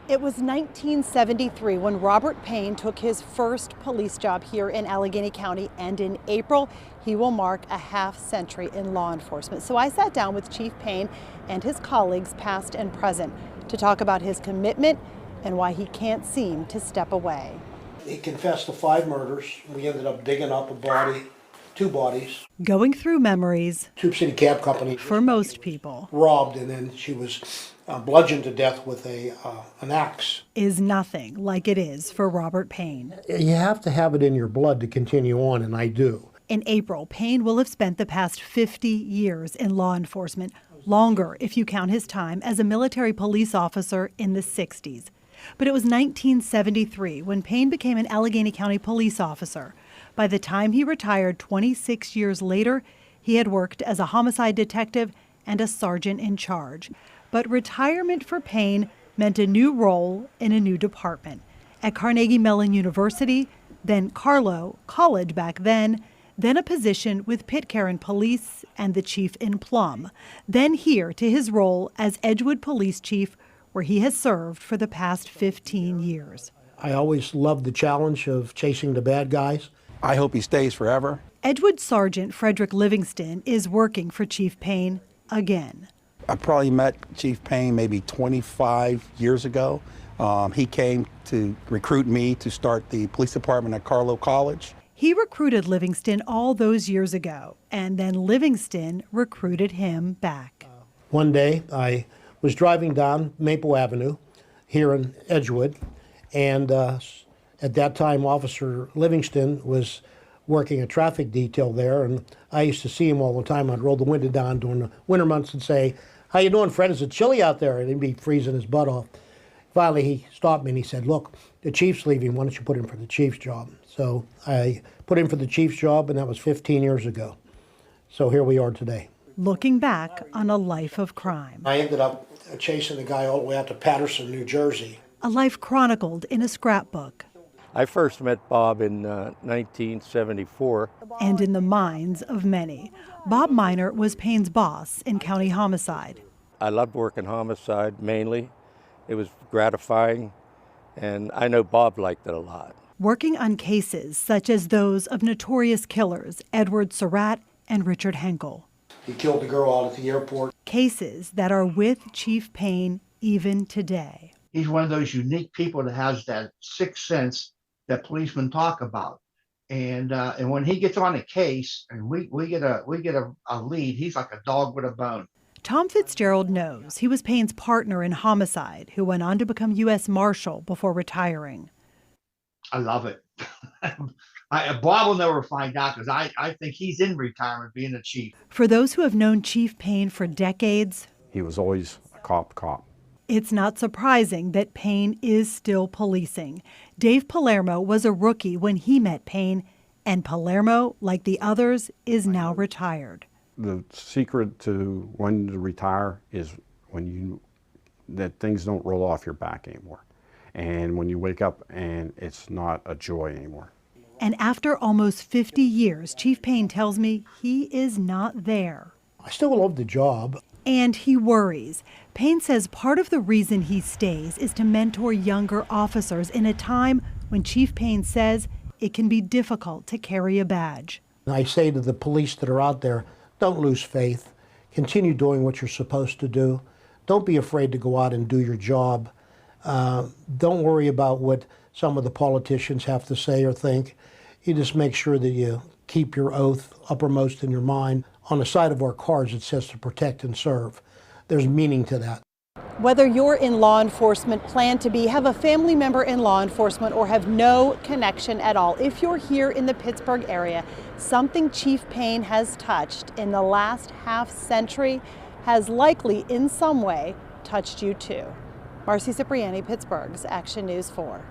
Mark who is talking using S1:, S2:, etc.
S1: It was 1973 when Robert Payne took his first police job here in Allegheny County, and in April, he will mark a half-century in law enforcement. So I sat down with Chief Payne and his colleagues, past and present, to talk about his commitment and why he can't seem to step away.
S2: He confessed to 5 murders. We ended up digging up a body, 2 bodies.
S1: Going through memories.
S2: Tube City Cab Company.
S1: For most people.
S2: Robbed, and then she was bludgeoned to death with an axe.
S1: Is nothing like it is for Robert Payne.
S2: You have to have it in your blood to continue on, and I do.
S1: In April, Payne will have spent the past 50 years in law enforcement, longer if you count his time as a military police officer in the 60s. But it was 1973 when Payne became an Allegheny County police officer. By the time he retired 26 years later, he had worked as a homicide detective and a sergeant in charge. But retirement for Payne meant a new role in a new department. At Carnegie Mellon University, then Carlow College back then a position with Pitcairn Police and the chief in Plum, then here to his role as Edgewood Police Chief, where he has served for the past 15 years.
S2: I always loved the challenge of chasing the bad guys.
S3: I hope he stays forever.
S1: Edgewood Sergeant Frederick Livingston is working for Chief Payne again.
S3: I probably met Chief Payne maybe 25 years ago. He came to recruit me to start the police department at Carlow College.
S1: He recruited Livingston all those years ago, and then Livingston recruited him back.
S2: One day I was driving down Maple Avenue here in Edgewood, and at that time Officer Livingston was working a traffic detail there, and I used to see him all the time. I'd roll the window down during the winter months and say, "How you doing, Fred? Is it chilly out there?" And he'd be freezing his butt off. Finally, he stopped me and he said, "Look, the chief's leaving. Why don't you put in for the chief's job?" So I put in for the chief's job, and that was 15 years ago. So here we are today.
S1: Looking back on a life of crime.
S2: I ended up chasing the guy all the way out to Patterson, New Jersey.
S1: A life chronicled in a scrapbook.
S4: I first met Bob in 1974.
S1: And in the minds of many. Bob Miner was Payne's boss in county homicide.
S4: I loved working homicide mainly. It was gratifying, and I know Bob liked it a lot.
S1: Working on cases such as those of notorious killers Edward Surratt and Richard Henkel.
S2: He killed the girl out at the airport.
S1: Cases that are with Chief Payne even today.
S5: He's one of those unique people that has that sixth sense that policemen talk about. And when he gets on a case and we get a lead, he's like a dog with a bone.
S1: Tom Fitzgerald knows he was Payne's partner in homicide, who went on to become U.S. Marshal before retiring.
S5: I love it. Bob will never find out because I think he's in retirement being a chief.
S1: For those who have known Chief Payne for decades,
S6: he was always a cop.
S1: It's not surprising that Payne is still policing. Dave Palermo was a rookie when he met Payne, and Palermo, like the others, is now retired.
S6: The secret to when to retire is that things don't roll off your back anymore. And when you wake up and it's not a joy anymore.
S1: And after almost 50 years, Chief Payne tells me he is not there.
S2: I still love the job.
S1: And he worries. Payne says part of the reason he stays is to mentor younger officers in a time when Chief Payne says it can be difficult to carry a badge.
S2: I say to the police that are out there, don't lose faith. Continue doing what you're supposed to do. Don't be afraid to go out and do your job. Don't worry about what some of the politicians have to say or think. You just make sure that you keep your oath uppermost in your mind. On the side of our cards, it says to protect and serve. There's meaning to that. Whether you're in law enforcement, plan to be, have a family member in law enforcement, or have no connection at all, if you're here in the Pittsburgh area, something Chief Payne has touched in the last half century has likely in some way touched you too. Marcy Cipriani, Pittsburgh's Action News 4.